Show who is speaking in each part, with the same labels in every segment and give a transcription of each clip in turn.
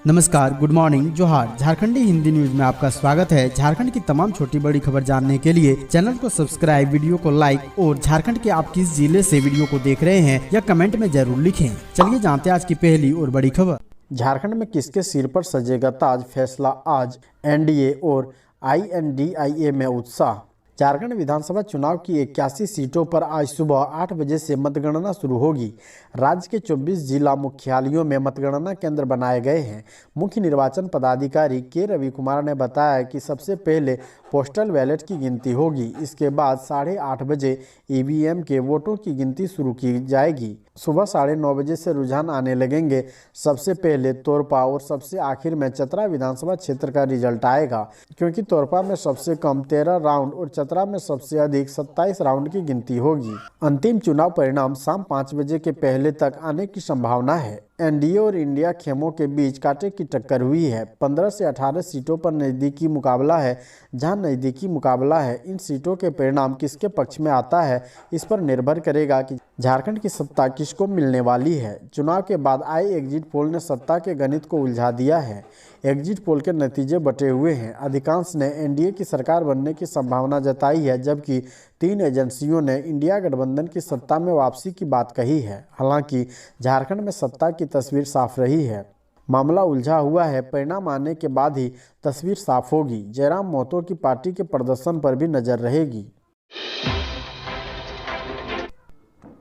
Speaker 1: नमस्कार, good morning, जोहार। झारखंडी Hindi news में आपका स्वागत है। झारखंड की तमाम छोटी बड़ी खबर जानने के लिए चैनल को सब्सक्राइब, वीडियो को लाइक और झारखंड के आप किस जिले से वीडियो को देख रहे हैं या कमेंट में जरूर लिखें। चलिए जानते हैं आज की पहली और बड़ी खबर। झारखंड में किसके सिर पर सजेगा ताज, फैसला आज। एनडीए और INDIA में उत्साह। झारखंड विधानसभा चुनाव की 81 सीटों पर आज सुबह 8 बजे से मतगणना शुरू होगी। राज्य के 24 जिला मुख्यालयों में मतगणना केंद्र बनाए गए हैं। मुख्य निर्वाचन पदाधिकारी के रवि कुमार ने बताया कि सबसे पहले पोस्टल बैलेट की गिनती होगी। इसके बाद 8:30 बजे EVM के वोटों की गिनती शुरू की जाएगी। सुबह 9:30 बजे से रुझान आने लगेंगे। सबसे पहले तोरपा और सबसे आखिर में चतरा विधानसभा क्षेत्र का रिजल्ट आएगा, क्योंकि तोरपा में सबसे कम 13 राउंड और चतरा में सबसे अधिक 27 राउंड की गिनती होगी। अंतिम चुनाव परिणाम शाम 5 बजे के पहले तक आने की संभावना है। एनडीए और इंडिया खेमों के बीच कांटे की टक्कर हुई है। 15 से 18 सीटों पर नजदीकी मुकाबला है। जहां नजदीकी मुकाबला है, इन सीटों के परिणाम किसके पक्ष में आता है, इस पर निर्भर करेगा कि झारखंड की सत्ता किसको मिलने वाली है। चुनाव के बाद आए एग्जिट पोल ने सत्ता के गणित को उलझा दिया है। एग्जिट पोल के नतीजे बटे हुए हैं। अधिकांश ने एनडीए की सरकार बनने की संभावना जताई है, जबकि 3 एजेंसियों ने इंडिया गठबंधन की सत्ता में वापसी की बात कही है। हालांकि झारखंड में सत्ता की तस्वीर साफ रही है। मामला उलझा हुआ है। परिणाम आने के बाद ही तस्वीर साफ होगी। जयराम महतो की पार्टी के प्रदर्शन पर भी नजर रहेगी।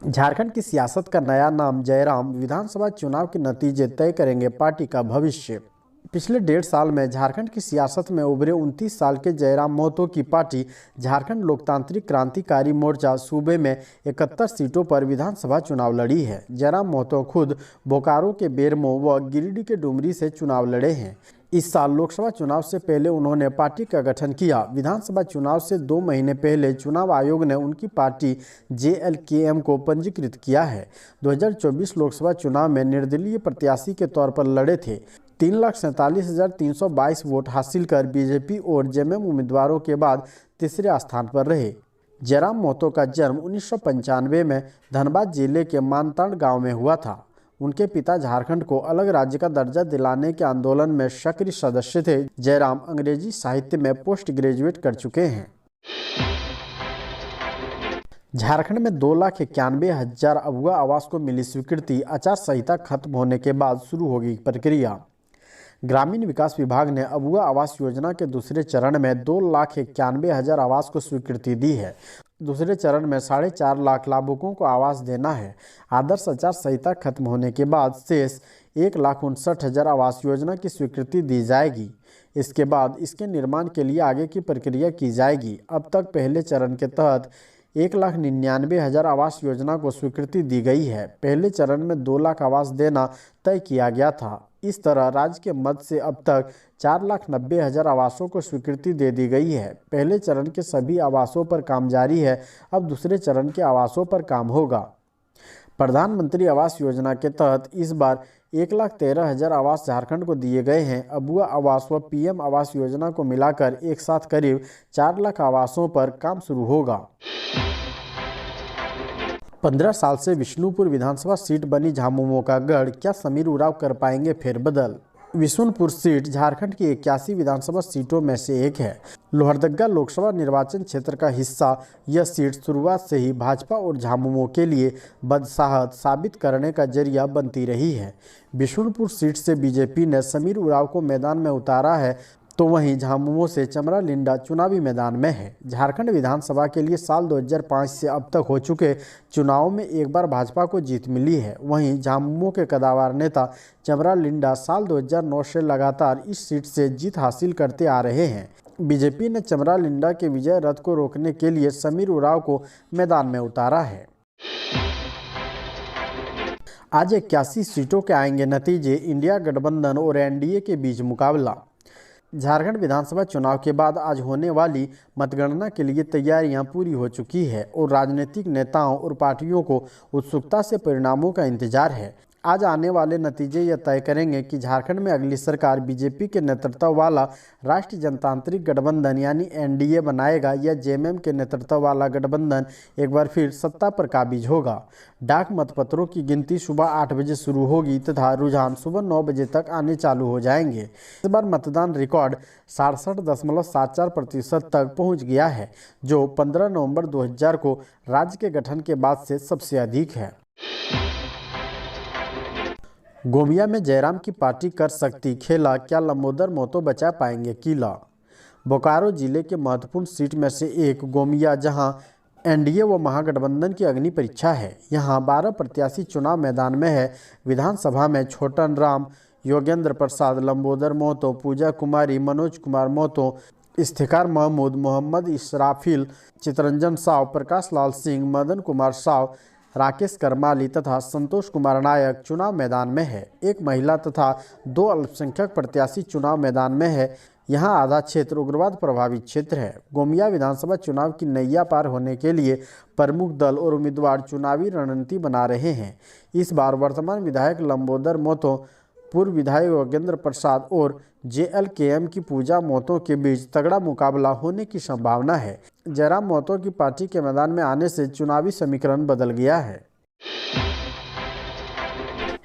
Speaker 1: झारखंड की सियासत का नया नाम जयराम। विधानसभा चुनाव के नतीजे तय करेंगे पार्टी का भविष्य। पिछले 1.5 साल में झारखंड की सियासत में उभरे 29 साल के जयराम महतो की पार्टी झारखंड लोकतांत्रिक क्रांतिकारी मोर्चा सूबे में 71 सीटों पर विधानसभा चुनाव लड़ी है। जयराम महतो खुद बोकारो के बेरमो व गिरिडीह के डुमरी से चुनाव लड़े हैं। इस साल लोकसभा चुनाव से पहले उन्होंने पार्टी का गठन किया। विधानसभा चुनाव से 2 महीने पहले चुनाव आयोग ने उनकी पार्टी JLKM को पंजीकृत किया है। 2024 लोकसभा चुनाव में निर्दलीय प्रत्याशी के तौर पर लड़े थे। 3,47,322 वोट हासिल कर बीजेपी और जेएमएम उम्मीदवारों के बाद तीसरे स्थान पर रहे। जयराम महतो का जन्म 1995 में धनबाद जिले के मानताड़ गांव में हुआ था। उनके पिता झारखंड को अलग राज्य का दर्जा दिलाने के आंदोलन में सक्रिय सदस्य थे। जयराम अंग्रेजी साहित्य में पोस्ट ग्रेजुएट कर चुके हैं। झारखंड में 2,91,000 अगुआ आवास को मिली स्वीकृति। आचार संहिता खत्म होने के बाद शुरू होगी प्रक्रिया। ग्रामीण विकास विभाग ने अगुआ आवास योजना के दूसरे चरण में 2,91,000 आवास को स्वीकृति दी है। दूसरे चरण में 4.5 लाख लाभुकों को आवास देना है। आदर्श आचार संहिता खत्म होने के बाद शेष 1,59,000 आवास योजना की स्वीकृति दी जाएगी। इसके बाद इसके निर्माण के लिए आगे की प्रक्रिया की जाएगी। अब तक पहले चरण के तहत 1,99,000 आवास योजना को स्वीकृति दी गई है। पहले चरण में 2 लाख आवास देना तय किया गया था। इस तरह राज्य के मध्य से अब तक 4,90,000 आवासों को स्वीकृति दे दी गई है। पहले चरण के सभी आवासों पर काम जारी है। अब दूसरे चरण के आवासों पर काम होगा। प्रधानमंत्री आवास योजना के तहत इस बार 1,13,000 आवास झारखंड को दिए गए हैं। अगुआ आवास व PM आवास योजना को मिलाकर एक साथ करीब 4 लाख आवासों पर काम शुरू होगा। 15 साल से विष्णुपुर विधानसभा सीट बनी झामुमो का गढ़, क्या समीर उरांव कर पाएंगे फेरबदल। विष्णुपुर सीट झारखंड की 81 विधानसभा सीटों में से एक है। लोहरदगा लोकसभा निर्वाचन क्षेत्र का हिस्सा यह सीट शुरुआत से ही भाजपा और झामुमो के लिए बदसाहत साबित करने का जरिया बनती रही है। विष्णुपुर सीट से बीजेपी ने समीर उरांव को मैदान में उतारा है, तो वहीं झामुमो से चमरा लिंडा चुनावी मैदान में है। झारखंड विधानसभा के लिए साल 2005 से अब तक हो चुके चुनावों में एक बार भाजपा को जीत मिली है। वहीं झामुमो के कद्दावर नेता चमरा लिंडा साल 2009 से लगातार इस सीट से जीत हासिल करते आ रहे हैं। बीजेपी ने चमरा लिंडा के विजय रथ को रोकने के लिए समीर उरांव को मैदान में उतारा है। आज 81 सीटों के आएंगे नतीजे। इंडिया गठबंधन और एनडीए के बीच मुकाबला। झारखंड विधानसभा चुनाव के बाद आज होने वाली मतगणना के लिए तैयारियां पूरी हो चुकी है और राजनीतिक नेताओं और पार्टियों को उत्सुकता से परिणामों का इंतजार है। आज आने वाले नतीजे यह तय करेंगे कि झारखंड में अगली सरकार बीजेपी के नेतृत्व वाला राष्ट्रीय जनतांत्रिक गठबंधन यानी एनडीए बनाएगा या जेएमएम के नेतृत्व वाला गठबंधन एक बार फिर सत्ता पर काबिज होगा। डाक मतपत्रों की गिनती सुबह 8 बजे शुरू होगी तथा रुझान सुबह 9 बजे तक आने चालू हो जाएंगे। इस बार मतदान रिकॉर्ड 67.74% तक पहुंच गया है, जो 15 नवंबर 2000 को राज्य के गठन के बाद से सबसे अधिक है। गोमिया में जयराम की पार्टी कर सकती खेला, क्या लंबोदर मोतो बचा पाएंगे किला। बोकारो जिले के महत्वपूर्ण सीट में से एक गोमिया, जहां एनडीए व महागठबंधन की अग्नि परीक्षा है। यहां 12 प्रत्याशी चुनाव मैदान में है। विधानसभा में छोटन राम, योगेंद्र प्रसाद, लंबोदर मोतो, पूजा कुमारी, मनोज कुमार मोतो, इफ्तिखार महमूद, मोहम्मद इशराफिल, चितरंजन साव, प्रकाश लाल सिंह, मदन कुमार साव, राकेश करमाली तथा संतोष कुमार नायक चुनाव मैदान में है। एक महिला तथा 2 अल्पसंख्यक प्रत्याशी चुनाव मैदान में है। यहां आधा क्षेत्र उग्रवाद प्रभावित क्षेत्र है। गोमिया विधानसभा चुनाव की नैया पार होने के लिए प्रमुख दल और उम्मीदवार चुनावी रणनीति बना रहे हैं। इस बार वर्तमान विधायक लंबोदर मोतो, पूर्व विधायक योगेंद्र प्रसाद और जेएलकेएम की पूजा मोतो के बीच तगड़ा मुकाबला होने की संभावना है। जयराम मोतो की पार्टी के मैदान में आने से चुनावी समीकरण बदल गया है।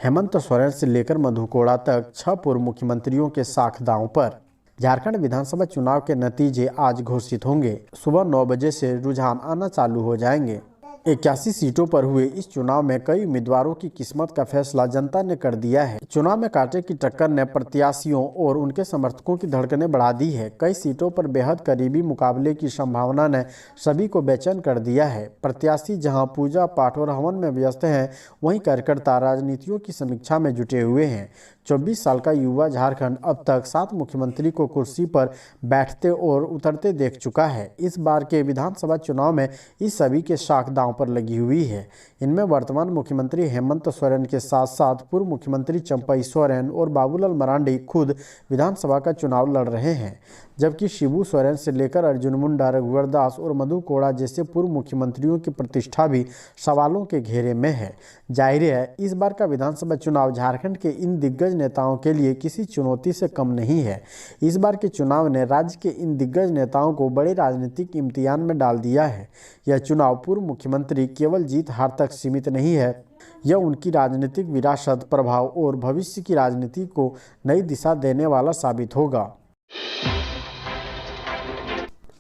Speaker 1: हेमंत सोरेन से लेकर मधु कोड़ा तक 6 पूर्व मुख्यमंत्रियों के साख दांव पर। झारखंड विधानसभा चुनाव के नतीजे आज घोषित होंगे। सुबह 9 बजे से रुझान आना चालू हो जाएंगे। 81 सीटों पर हुए इस चुनाव में कई उम्मीदवारों की किस्मत का फैसला जनता ने कर दिया है। चुनाव में कांटे की टक्कर ने प्रत्याशियों और उनके समर्थकों की धड़कनें बढ़ा दी है। कई सीटों पर बेहद करीबी मुकाबले की संभावना ने सभी को बेचैन कर दिया है। प्रत्याशी जहां पूजा पाठ और हवन में व्यस्त हैं, वहीं कार्यकर्ता राजनीतियों की समीक्षा में जुटे हुए हैं। 24 साल का युवा झारखंड अब तक 7 मुख्यमंत्री को कुर्सी पर बैठते और उतरते देख चुका है। इस बार के विधानसभा चुनाव में इस सभी के साख दांव पर लगी हुई है। इनमें वर्तमान मुख्यमंत्री हेमंत सोरेन के साथ साथ पूर्व मुख्यमंत्री चंपई सोरेन और बाबूलाल मरांडी खुद विधानसभा का चुनाव लड़ रहे हैं, जबकि शिबू सोरेन से लेकर अर्जुन मुंडा, रघुवर दास और मधु कोड़ा जैसे पूर्व मुख्यमंत्रियों की प्रतिष्ठा भी सवालों के घेरे में है। जाहिर है, इस बार का विधानसभा चुनाव झारखंड के इन दिग्गज नेताओं के लिए किसी चुनौती से कम नहीं है। इस बार के चुनाव ने राज्य के इन दिग्गज नेताओं को बड़े राजनीतिक इम्तिहान में डाल दिया है। यह चुनाव पूर्व मुख्यमंत्री केवल जीत हार तक सीमित नहीं है, यह उनकी राजनीतिक विरासत, प्रभाव और भविष्य की राजनीति को नई दिशा देने वाला साबित होगा।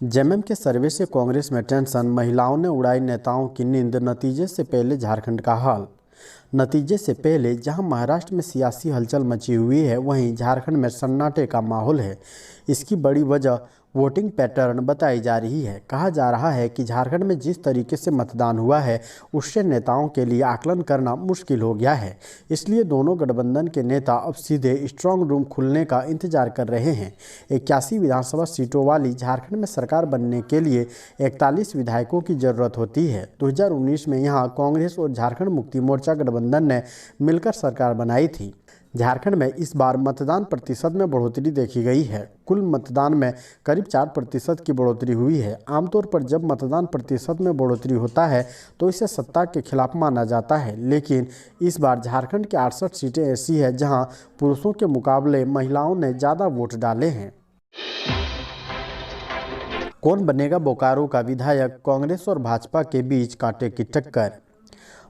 Speaker 1: जेएमएम के सर्वे से कांग्रेस में टेंशन, महिलाओं ने उड़ाई नेताओं की नींद, नतीजे से पहले झारखंड का हाल। नतीजे से पहले जहां महाराष्ट्र में सियासी हलचल मची हुई है, वहीं झारखंड में सन्नाटे का माहौल है। इसकी बड़ी वजह वोटिंग पैटर्न बताई जा रही है। कहा जा रहा है कि झारखंड में जिस तरीके से मतदान हुआ है, उससे नेताओं के लिए आकलन करना मुश्किल हो गया है। इसलिए दोनों गठबंधन के नेता अब सीधे स्ट्रांग रूम खुलने का इंतजार कर रहे हैं। 81 विधानसभा सीटों वाली झारखंड में सरकार बनने के लिए 41 विधायकों की जरूरत होती है। 2019 में यहाँ कांग्रेस और झारखंड मुक्ति मोर्चा गठबंधन ने मिलकर सरकार बनाई थी। झारखंड में इस बार मतदान प्रतिशत में बढ़ोतरी देखी गई है। कुल मतदान में करीब 4% की बढ़ोतरी हुई है। आमतौर पर जब मतदान प्रतिशत में बढ़ोतरी होता है तो इसे सत्ता के खिलाफ माना जाता है, लेकिन इस बार झारखंड की 68 सीटें ऐसी है जहां पुरुषों के मुकाबले महिलाओं ने ज़्यादा वोट डाले हैं। कौन बनेगा बोकारो का विधायक, कांग्रेस और भाजपा के बीच कांटे की टक्कर।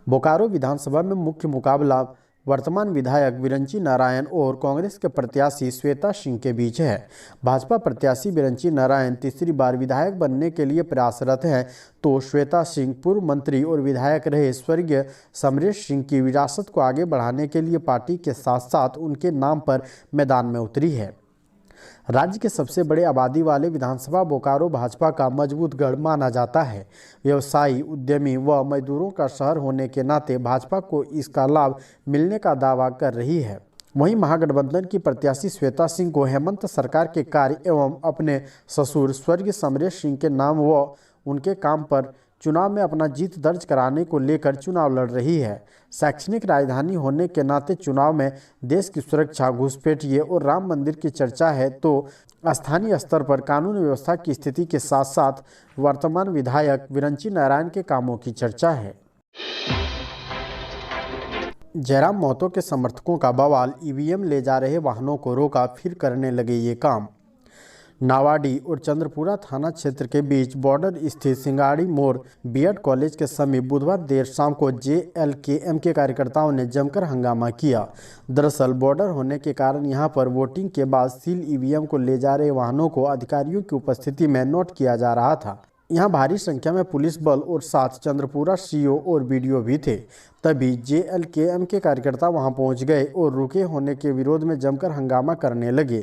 Speaker 1: बोकारो विधानसभा में मुख्य मुकाबला वर्तमान विधायक विरंची नारायण और कांग्रेस के प्रत्याशी श्वेता सिंह के बीच है। भाजपा प्रत्याशी विरंची नारायण तीसरी बार विधायक बनने के लिए प्रयासरत हैं, तो श्वेता सिंह पूर्व मंत्री और विधायक रहे स्वर्गीय समरेश सिंह की विरासत को आगे बढ़ाने के लिए पार्टी के साथ साथ उनके नाम पर मैदान में उतरी है। राज्य के सबसे बड़े आबादी वाले विधानसभा बोकारो भाजपा का मजबूत गढ़ माना जाता है। व्यवसायी, उद्यमी व मजदूरों का शहर होने के नाते भाजपा को इसका लाभ मिलने का दावा कर रही है। वहीं महागठबंधन की प्रत्याशी श्वेता सिंह को हेमंत सरकार के कार्य एवं अपने ससुर स्वर्गीय समरेश सिंह के नाम व उनके काम पर चुनाव में अपना जीत दर्ज कराने को लेकर चुनाव लड़ रही है। शैक्षणिक राजधानी होने के नाते चुनाव में देश की सुरक्षा, घुसपैठिए और राम मंदिर की चर्चा है, तो स्थानीय स्तर पर कानून व्यवस्था की स्थिति के साथ साथ वर्तमान विधायक विरंची नारायण के कामों की चर्चा है। जयराम महतो के समर्थकों का बवाल, ईवीएम ले जा रहे वाहनों को रोका, फिर करने लगे ये काम। नावाडी और चंद्रपुरा थाना क्षेत्र के बीच बॉर्डर स्थित सिंगाड़ी मोड़ बीएड कॉलेज के समीप बुधवार देर शाम को जेएलकेएम के कार्यकर्ताओं ने जमकर हंगामा किया। दरअसल बॉर्डर होने के कारण यहां पर वोटिंग के बाद सील ईवीएम को ले जा रहे वाहनों को अधिकारियों की उपस्थिति में नोट किया जा रहा था। यहां भारी संख्या में पुलिस बल और साथ चंद्रपुरा सीओ और बीडीओ भी थे। तभी जेएलकेएम के कार्यकर्ता वहां पहुंच गए और रुके होने के विरोध में जमकर हंगामा करने लगे।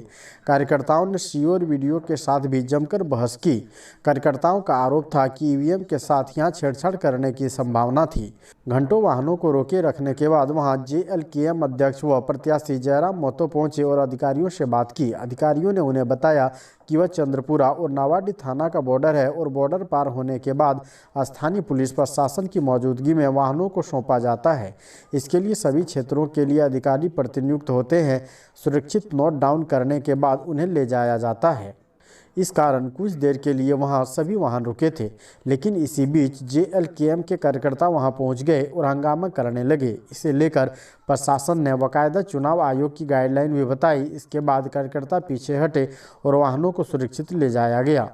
Speaker 1: कार्यकर्ताओं ने सीओ और बीडीओ के साथ भी जमकर बहस की। कार्यकर्ताओं का आरोप था कि ईवीएम के साथ यहां छेड़छाड़ करने की संभावना थी। घंटों वाहनों को रोके रखने के बाद वहां जेएलकेएम अध्यक्ष व प्रत्याशी जयराम महतो पहुंचे और अधिकारियों से बात की। अधिकारियों ने उन्हें बताया कि वह चंद्रपुरा और नावाडी थाना का बॉर्डर है और बॉर्डर पार होने के बाद स्थानीय पुलिस प्रशासन की मौजूदगी में वाहनों को सौंपा जाता है। इसके लिए सभी क्षेत्रों के लिए अधिकारी प्रतिनियुक्त होते हैं। सुरक्षित नोट डाउन करने के बाद उन्हें ले जाया जाता है। इस कारण कुछ देर के लिए वहां सभी वाहन रुके थे, लेकिन इसी बीच जेएलकेएम के कार्यकर्ता वहां पहुंच गए और हंगामा करने लगे। इसे लेकर प्रशासन ने बाकायदा चुनाव आयोग की गाइडलाइन भी बताई। इसके बाद कार्यकर्ता पीछे हटे और वाहनों को सुरक्षित ले जाया गया।